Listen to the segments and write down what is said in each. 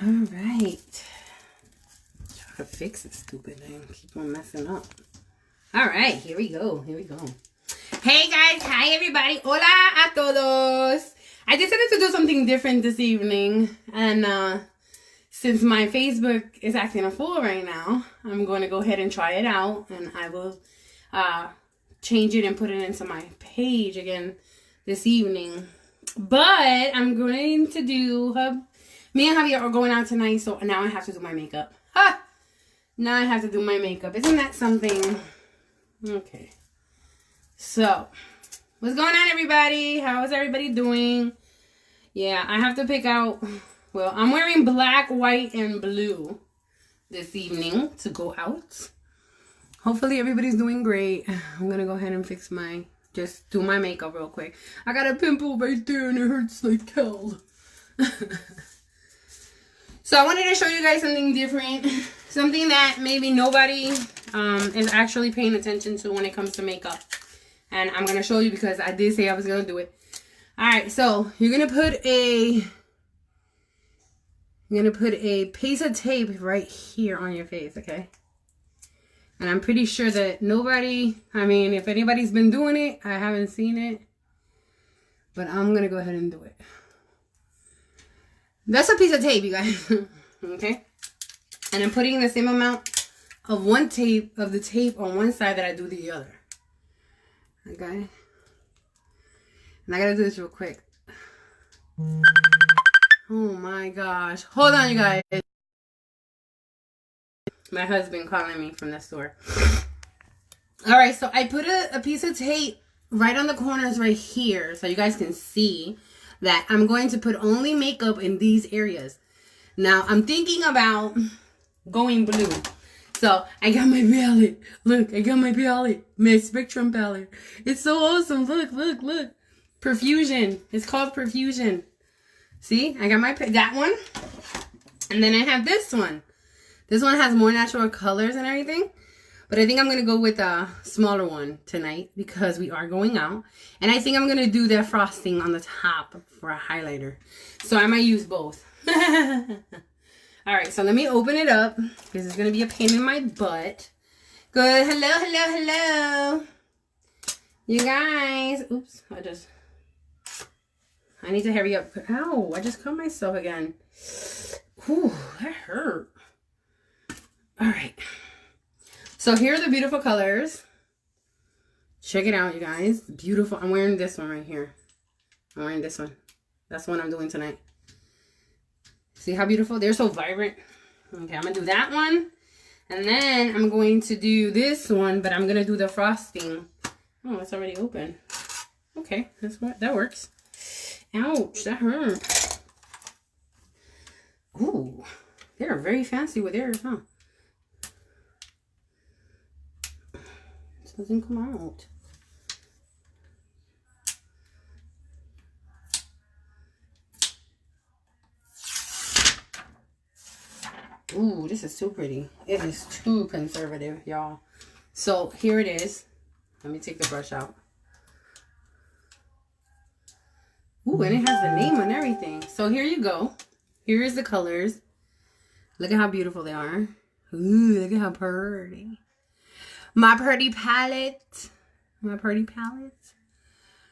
All right. Try to fix this stupid thing. Keep on messing up. All right, here we go. Here we go. Hey guys, hi everybody. Hola a todos. I decided to do something different this evening, and since my Facebook is acting a fool right now, I'm going to go ahead and try it out, and I will change it and put it into my page again this evening. But I'm going to do me and Javier are going out tonight, so now I have to do my makeup. Ha! Now I have to do my makeup. Isn't that something? Okay. So, what's going on, everybody? How is everybody doing? Yeah, I have to pick out... Well, I'm wearing black, white, and blue this evening to go out. Hopefully, everybody's doing great. I'm going to go ahead and fix just do my makeup real quick. I got a pimple right there and it hurts like hell. So I wanted to show you guys something different. Something that maybe nobody is actually paying attention to when it comes to makeup. And I'm going to show you because I did say I was going to do it. Alright, so you're going to put a piece of tape right here on your face, okay? And I'm pretty sure that nobody, I mean, if anybody's been doing it, I haven't seen it. But I'm going to go ahead and do it. That's a piece of tape, you guys. Okay? And I'm putting the same amount of the tape on one side that I do the other. Okay? And I got to do this real quick. Oh my gosh. Hold on, you guys. My husband calling me from the store. Alright, so I put a piece of tape right on the corners right here so you guys can see that I'm going to put only makeup in these areas. Now, I'm thinking about going blue. So, I got my palette. Look, I got my palette. My Spectrum palette. It's so awesome. Look, look, look. Perfusion. It's called Perfusion. See? I got that one. And then I have this one. This one has more natural colors and everything. But I think I'm going to go with a smaller one tonight because we are going out. And I think I'm going to do that frosting on the top for a highlighter. So I might use both. Alright, so let me open it up because it's going to be a pain in my butt. Good. Hello, hello, hello. You guys. Oops. I need to hurry up. Ow, I just cut myself again. Whew, that hurt. Alright. So here are the beautiful colors. Check it out, you guys. Beautiful. I'm wearing this one right here. I'm wearing this one. That's the one I'm doing tonight. See how beautiful? They're so vibrant. Okay, I'm going to do that one. And then I'm going to do this one, but I'm going to do the frosting. Oh, it's already open. Okay, that works. Ouch, that hurt. Ooh, they're very fancy with theirs, huh? Doesn't come out. Ooh, this is too pretty. It is too conservative, y'all. So here it is. Let me take the brush out. Ooh, and it has the name and everything. So here you go. Here is the colors. Look at how beautiful they are. Ooh, look at how pretty. My pretty palette. My pretty palette.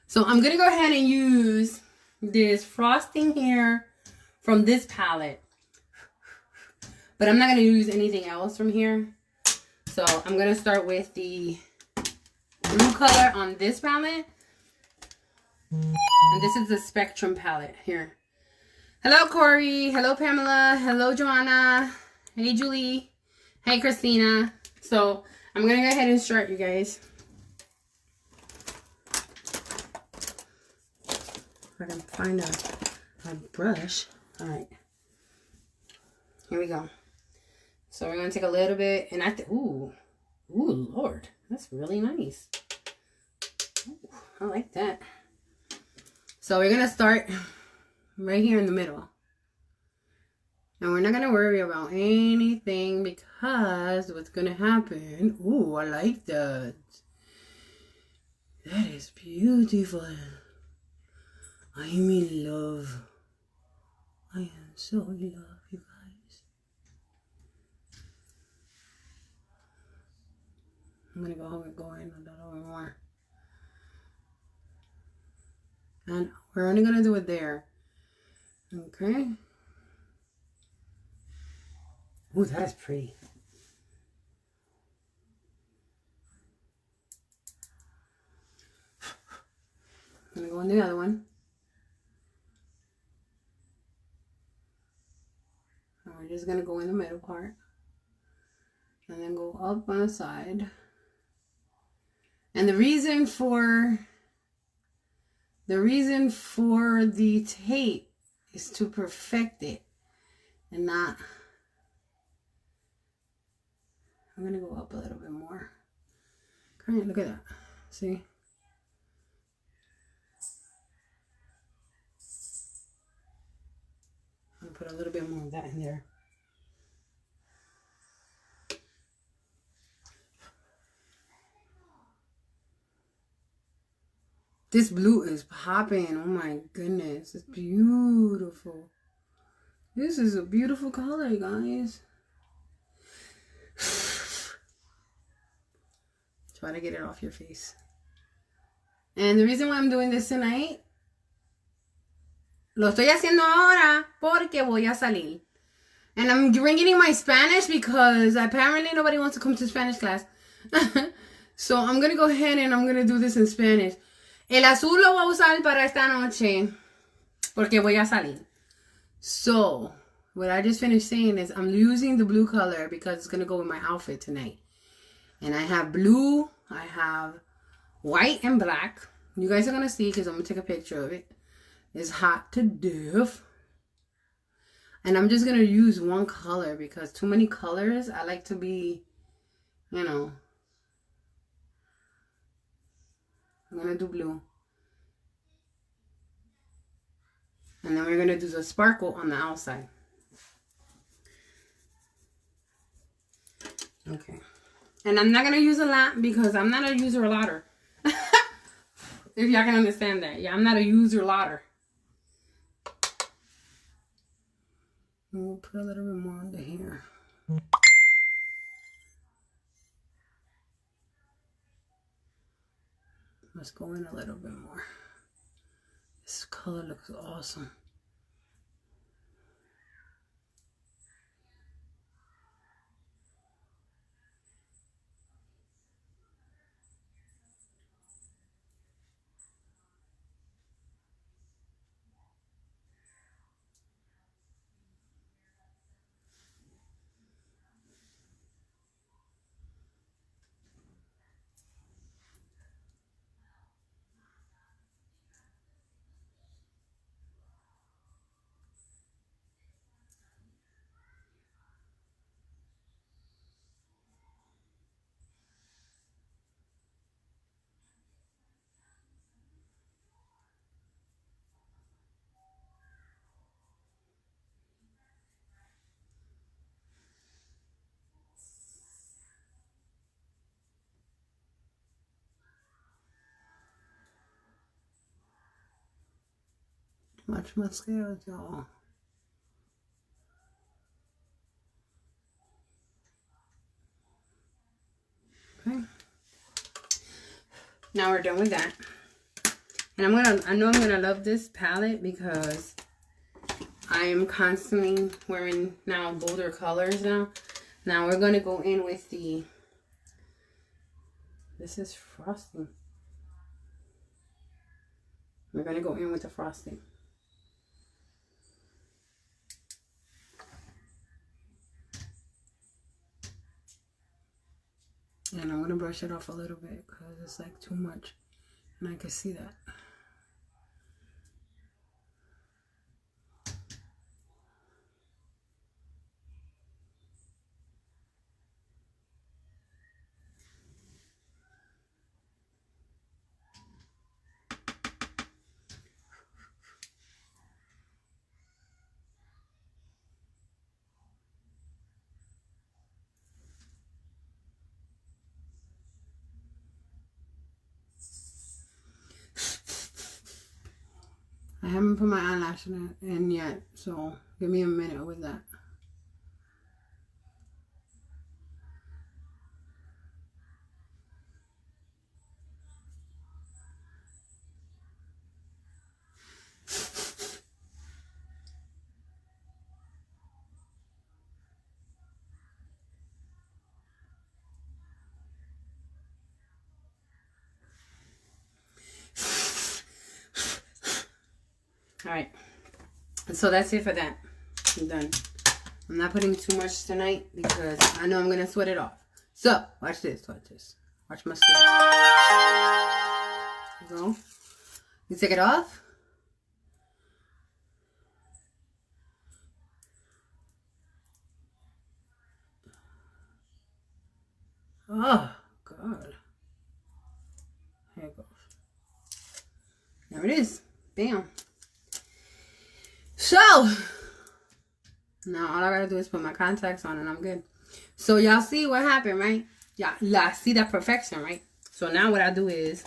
So I'm going to go ahead and use this frosting here from this palette. But I'm not going to use anything else from here. So I'm going to start with the blue color on this palette. And this is the Spectrum palette here. Hello, Corey. Hello, Pamela. Hello, Joanna. Hey, Julie. Hey, Christina. So I'm going to go ahead and start, you guys. If I can find a brush. All right. Here we go. So we're going to take a little bit. And ooh, Lord. That's really nice. Ooh, I like that. So we're going to start right here in the middle. And we're not going to worry about anything because what's going to happen... Ooh, I like that. That is beautiful. I'm in love. I am so in love, you guys. I'm going to go in a little more. And we're only going to do it there. Okay. Ooh, that is pretty. I'm going to go in the other one. And we're just going to go in the middle part. And then go up on the side. And the reason for the tape is to perfect it. And not... I'm going to go up a little bit more. Okay, look at that. See? I'm going to put a little bit more of that in there. This blue is popping. Oh my goodness. It's beautiful. This is a beautiful color, guys. Try to get it off your face. And the reason why I'm doing this tonight, lo estoy haciendo ahora porque voy a salir. And I'm bringing my Spanish because apparently nobody wants to come to Spanish class. So I'm going to go ahead and I'm going to do this in Spanish. El azul lo voy a usar para esta noche porque voy a salir. So, what I just finished saying is I'm using the blue color because it's going to go with my outfit tonight. And I have blue, I have white and black. You guys are going to see because I'm going to take a picture of it. It's hot to death. And I'm just going to use one color because too many colors, I like to be, you know. I'm going to do blue. And then we're going to do the sparkle on the outside. Okay. And I'm not going to use a lot because I'm not a user lotter. If y'all can understand that. Yeah, I'm not a user lotter. We'll put a little bit more under here. Let's go in a little bit more. This color looks awesome. Much mascara, y'all. Okay. Now we're done with that. And I know I'm gonna love this palette because I am constantly wearing now bolder colors now. Now we're gonna go in with this is frosting. We're gonna go in with the frosting. And I'm going to brush it off a little bit because it's like too much. And I can see that. I haven't put my eyelash in yet, so give me a minute with that. All right. So that's it for that. I'm done. I'm not putting too much tonight because I know I'm going to sweat it off. So, watch this. Watch this. Watch my skin. There you go. You take it off. Oh, God. Here it goes. There it is. Bam. So, now all I gotta do is put my contacts on and I'm good. So, y'all see what happened, right? Y'all see that perfection, right? So, now what I do is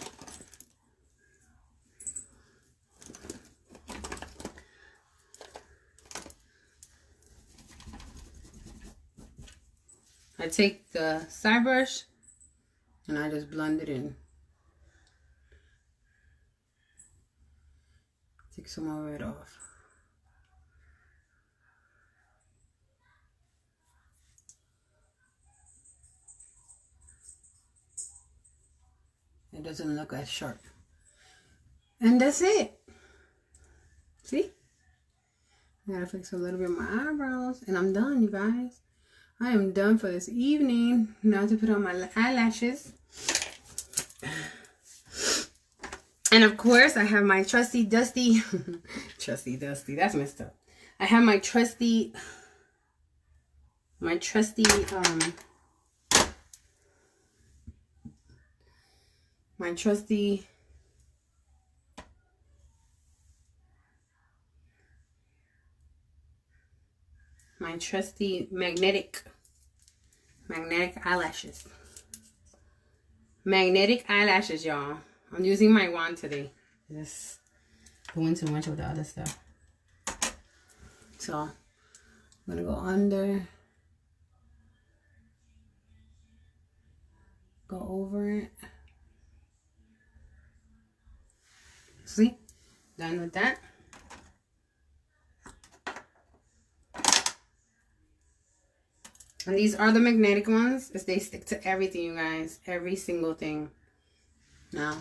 I take the side brush and I just blend it in. Take some more of it off. It doesn't look as sharp. And that's it. See? I gotta fix a little bit of my eyebrows and I'm done, you guys. I am done for this evening. Now to put on my eyelashes. And of course, I have my trusty dusty, trusty dusty, that's messed up. I have my trusty magnetic eyelashes. Magnetic eyelashes, y'all. I'm using my wand today. Just doing too much with the other stuff. So, I'm going to go under. Go over it. See? Done with that. And these are the magnetic ones. As they stick to everything, you guys. Every single thing. Now.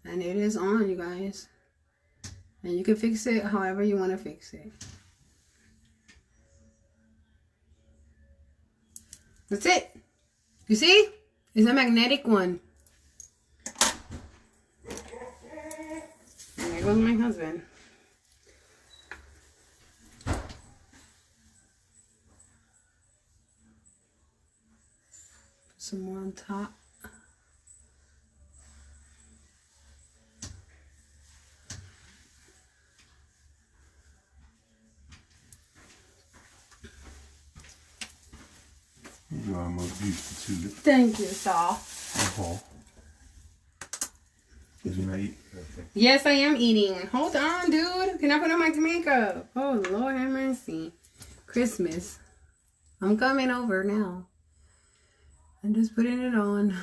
And it is on, you guys. And you can fix it however you want to fix it. That's it. You see? It's a magnetic one. And there goes my husband. Some more on top. You are most beautiful too. Thank you, Saul. Did you not eat? Okay. Yes, I am eating. Hold on, dude. Can I put on my makeup? Oh, Lord have mercy. Christmas. I'm coming over now. I'm just putting it on.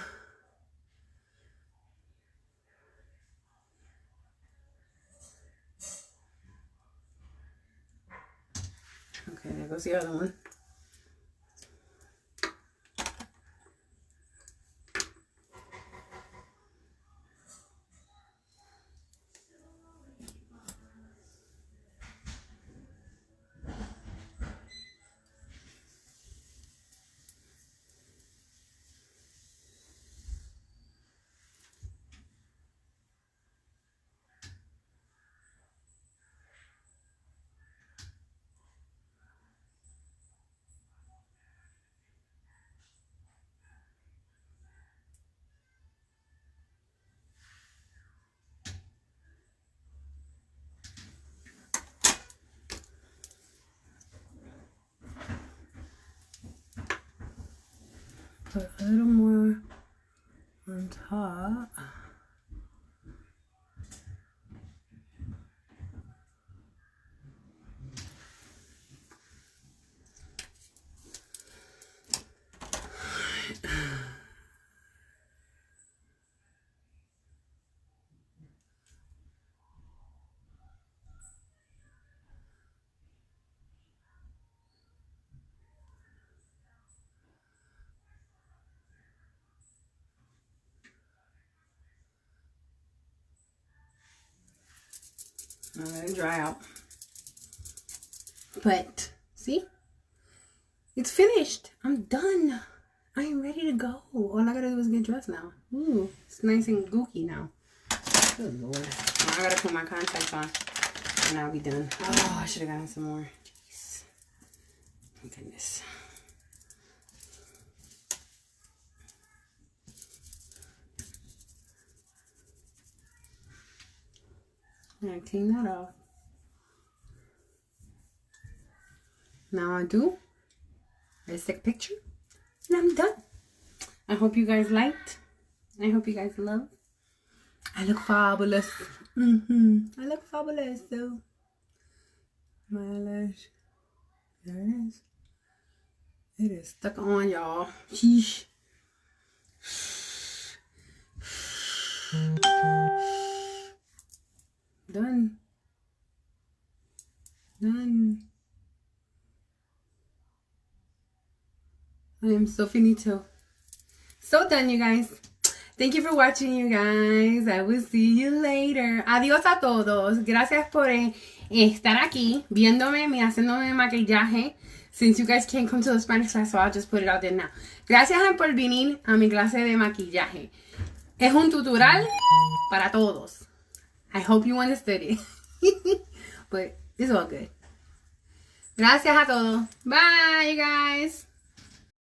Okay, there goes the other one. Put a little more on top. I'll let it dry out. But, see? It's finished. I'm done. I am ready to go. All I gotta do is get dressed now. Ooh, it's nice and gooky now. Good Lord. Now I gotta put my contacts on and I'll be done. Oh, I should have gotten some more. Jeez. Oh, goodness. I'm gonna clean that off. Now I do. Let's take a picture. And I'm done. I hope you guys liked. I hope you guys love. I look fabulous. I look fabulous though. My eyelash. There it is. It is stuck on, y'all. Sheesh. Done. Done. I am so finito. So done, you guys. Thank you for watching, you guys. I will see you later. Adiós a todos. Gracias por estar aquí viéndome, haciéndome maquillaje. Since you guys can't come to the Spanish class, so I'll just put it out there now. Gracias por venir a mi clase de maquillaje. Es un tutorial para todos. I hope you understood it. But it's all good. Gracias a todos. Bye, you guys.